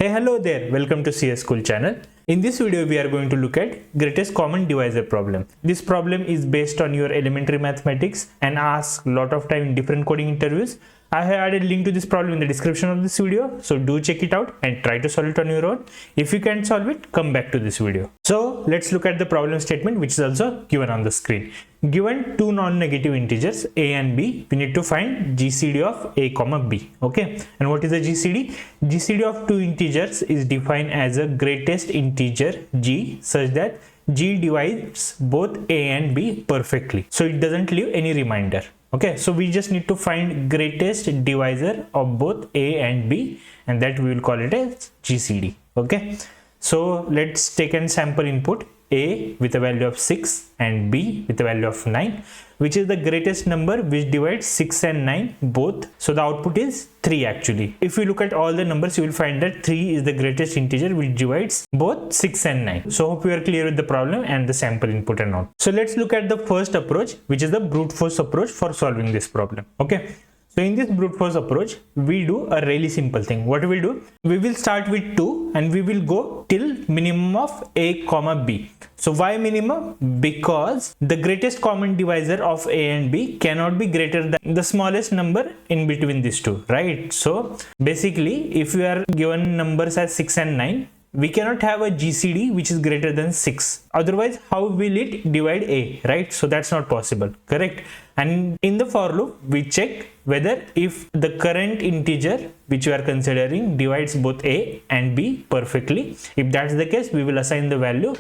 Hey, hello there, welcome to CS School channel. In this video we are going to look at greatest common divisor problem. This problem is based on your elementary mathematics and asks a lot of time in different coding interviews. I have added a link to this problem in the description of this video, so do check it out and try to solve it on your own. If you can't solve it, come back to this video. So let's look at the problem statement, which is also given on the screen. Given two non-negative integers a and b, we need to find GCD of a comma b. Okay, and what is the GCD? GCD of two integers is defined as a greatest integer g such that g divides both a and b perfectly, so it doesn't leave any remainder. Okay, so we just need to find greatest divisor of both a and b, and that we will call it as GCD. Okay, so let's take an sample input, a with a value of 6 and b with a value of 9, which is the greatest number which divides 6 and 9 both. So the output is 3 actually. If we look at all the numbers, you will find that 3 is the greatest integer which divides both 6 and 9. So hope you are clear with the problem and the sample input and all. So let's look at the first approach, which is the brute force approach for solving this problem. Okay. So in this brute force approach, we do a really simple thing. What we will do? We will start with 2 and we will go till minimum of a comma b. So why minimum? Because the greatest common divisor of a and b cannot be greater than the smallest number in between these two, right? So basically, if we are given numbers as 6 and 9, we cannot have a GCD which is greater than 6. Otherwise, how will it divide a, right? So that's not possible, correct? And in the for loop, we check whether if the current integer which we are considering divides both a and b perfectly. If that's the case, we will assign the value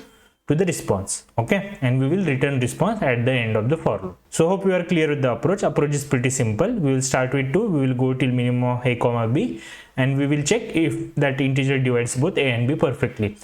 to the response. Okay, and we will return response at the end of the for loop. So hope you are clear with the approach. Approach is pretty simple. We will start with 2, we will go till minimum of a comma b, and we will check if that integer divides both a and b perfectly.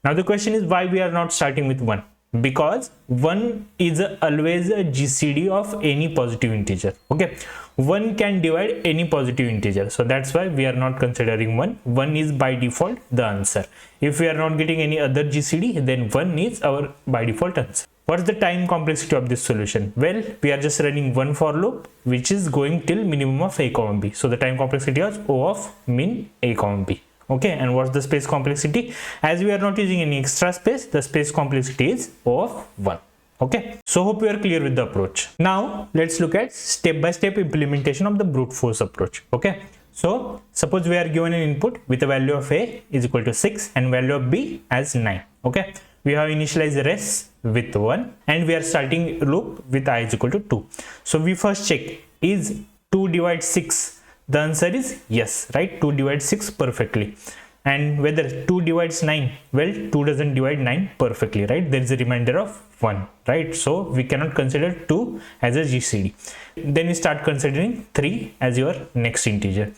Now the question is why we are not starting with 1? Because 1 is always a GCD of any positive integer. Okay, 1 can divide any positive integer, so that's why we are not considering 1. 1 is by default the answer. If we are not getting any other GCD, then 1 is our by default answer. What's the time complexity of this solution? Well, we are just running one for loop which is going till minimum of a comma b. So the time complexity is O of min a comma b. Okay, and what's the space complexity? As we are not using any extra space, the space complexity is O of 1. Okay, so hope you are clear with the approach. Now let's look at step-by-step implementation of the brute force approach. Okay, so suppose we are given an input with a value of a is equal to 6 and value of b as 9. Okay, we have initialized res with 1 and we are starting loop with I is equal to 2. So we first check, is 2 divided 6? The answer is yes, right? 2 divides 6 perfectly. And whether 2 divides 9? Well, 2 doesn't divide 9 perfectly, right? There is a remainder of 1, right? So we cannot consider 2 as a GCD. Then you start considering 3 as your next integer.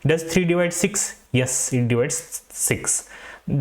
Does 3 divide 6? Yes, it divides 6.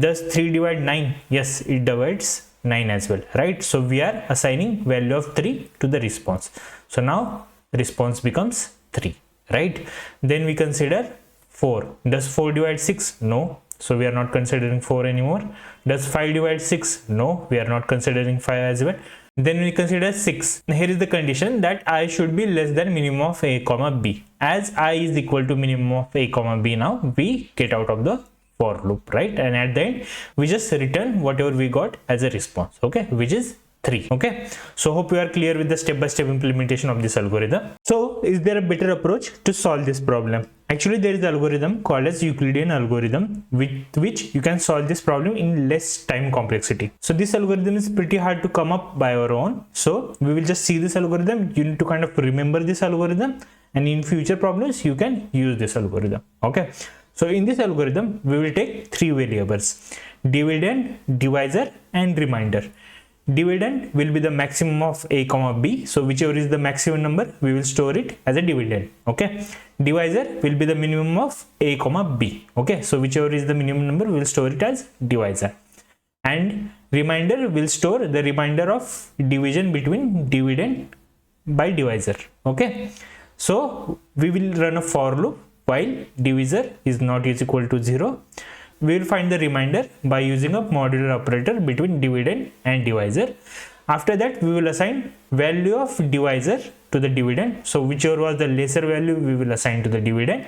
Does 3 divide 9? Yes, it divides 9 as well, right? So we are assigning value of 3 to the response. So now response becomes 3. Right? Then we consider 4. Does 4 divide 6? No. So we are not considering 4 anymore. Does 5 divide 6? No. We are not considering 5 as well. Then we consider 6. Here is the condition that I should be less than minimum of a comma b. As I is equal to minimum of a comma b, now we get out of the for loop, right? And at the end, we just return whatever we got as a response, okay, which is 3. Okay, so hope you are clear with the step-by-step implementation of this algorithm. So is there a better approach to solve this problem? Actually, there is an algorithm called as Euclidean algorithm with which you can solve this problem in less time complexity. So this algorithm is pretty hard to come up by our own. So we will just see this algorithm. You need to kind of remember this algorithm, and in future problems you can use this algorithm. Okay, so in this algorithm we will take 3 variables: dividend, divisor and remainder. Dividend will be the maximum of a comma b, so whichever is the maximum number we will store it as a dividend. Okay, divisor will be the minimum of a comma b. Okay, so whichever is the minimum number we will store it as divisor, and remainder will store the remainder of division between dividend by divisor. Okay, so we will run a for loop while divisor is not equal to 0. We will find the remainder by using a modular operator between dividend and divisor. After that, we will assign value of divisor to the dividend. So whichever was the lesser value, we will assign to the dividend,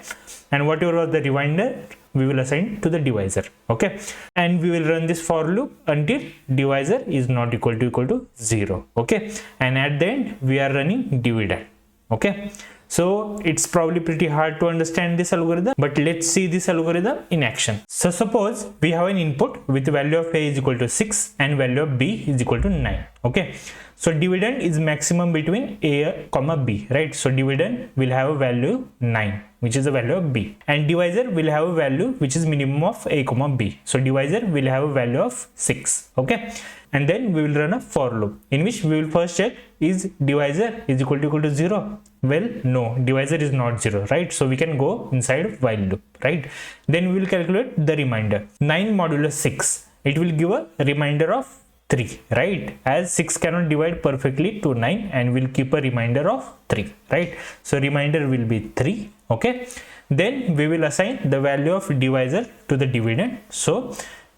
and whatever was the remainder, we will assign to the divisor. Okay, and we will run this for loop until divisor is not equal to 0. Okay, and at the end we are running dividend. Okay, so it's probably pretty hard to understand this algorithm, but let's see this algorithm in action. So suppose we have an input with value of a is equal to 6 and value of b is equal to 9. Okay, so dividend is maximum between a comma b, right? So dividend will have a value 9, which is the value of b, and divisor will have a value which is minimum of a comma b. So divisor will have a value of 6. Okay, and then we will run a for loop in which we will first check is divisor is equal to 0. Well, no, divisor is not 0, right? So we can go inside while loop, right? Then we will calculate the remainder. 9 modulus 6, it will give a remainder of 3, right? As 6 cannot divide perfectly to 9, and we'll keep a remainder of 3, right? So remainder will be 3. Okay, then we will assign the value of divisor to the dividend. So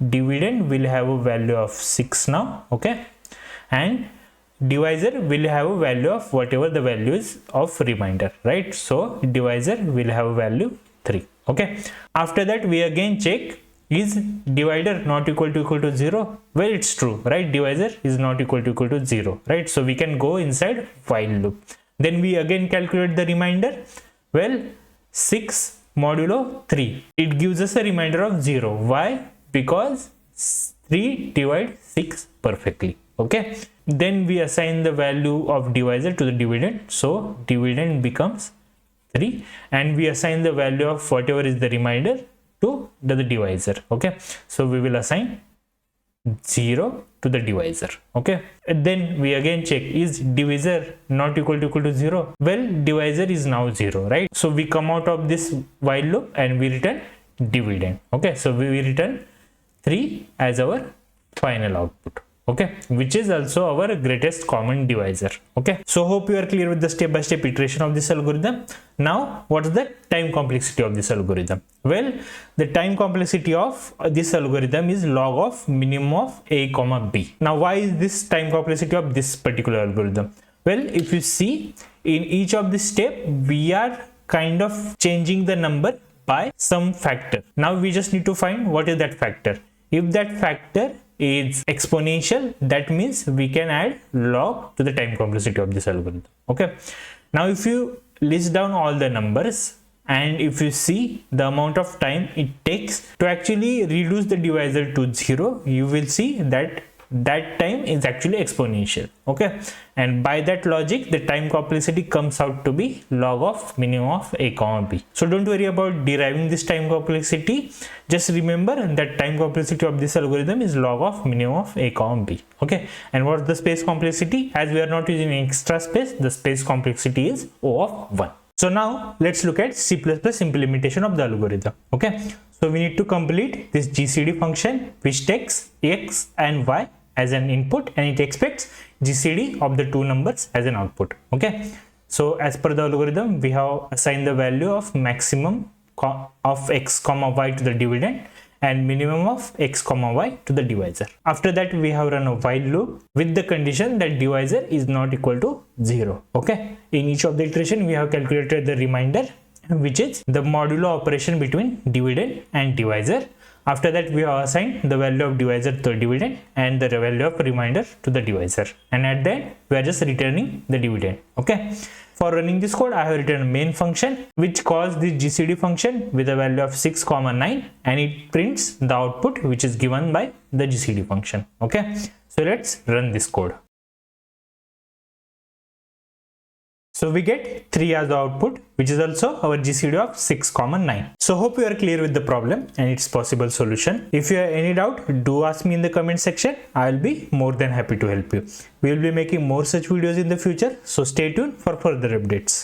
dividend will have a value of 6 now. Okay, and divisor will have a value of whatever the value is of remainder, right? So divisor will have a value 3. Okay, after that we again check is divider not equal to 0. Well, it's true, right? Divisor is not equal to 0, right? So we can go inside while loop. Then we again calculate the remainder. Well, 6 modulo 3, it gives us a remainder of 0. Why? Because 3 divides 6 perfectly. Okay, then we assign the value of divisor to the dividend. So dividend becomes 3, and we assign the value of whatever is the remainder to the divisor. Okay, so we will assign 0 to the divisor. Okay, and then we again check is divisor not equal to 0. Well, divisor is now 0, right? So we come out of this while loop and we return dividend. Okay, so we return 3 as our final output. Okay, which is also our greatest common divisor. Okay, so hope you are clear with the step-by-step iteration of this algorithm. Now what is the time complexity of this algorithm? Well, the time complexity of this algorithm is log of minimum of a comma b. Now why is this time complexity of this particular algorithm? Well, if you see in each of the step, we are kind of changing the number by some factor. Now we just need to find what is that factor. If that factor is exponential, that means we can add log to the time complexity of this algorithm. Okay, now if you list down all the numbers and if you see the amount of time it takes to actually reduce the divisor to 0, you will see that that time is actually exponential. Okay, and by that logic the time complexity comes out to be log of minimum of a comma b. So don't worry about deriving this time complexity, just remember that time complexity of this algorithm is log of minimum of a comma b. Okay, and what's the space complexity? As we are not using extra space, the space complexity is O of 1. So now let's look at C++ implementation of the algorithm. Okay, so we need to complete this GCD function which takes x and y as an input and it expects GCD of the two numbers as an output. Okay, so as per the algorithm, we have assigned the value of maximum of x comma y to the dividend and minimum of x comma y to the divisor. After that we have run a while loop with the condition that divisor is not equal to 0. Okay, in each of the iteration we have calculated the remainder, which is the modulo operation between dividend and divisor. After that we have assigned the value of divisor to the dividend and the value of remainder to the divisor, and at the end we are just returning the dividend. Okay, for running this code I have written a main function which calls the GCD function with a value of 6, 9, and it prints the output which is given by the GCD function. Okay, so let's run this code. So we get 3 as the output, which is also our GCD of 6, 9. So hope you are clear with the problem and its possible solution. If you have any doubt, do ask me in the comment section. I will be more than happy to help you. We will be making more such videos in the future, so stay tuned for further updates.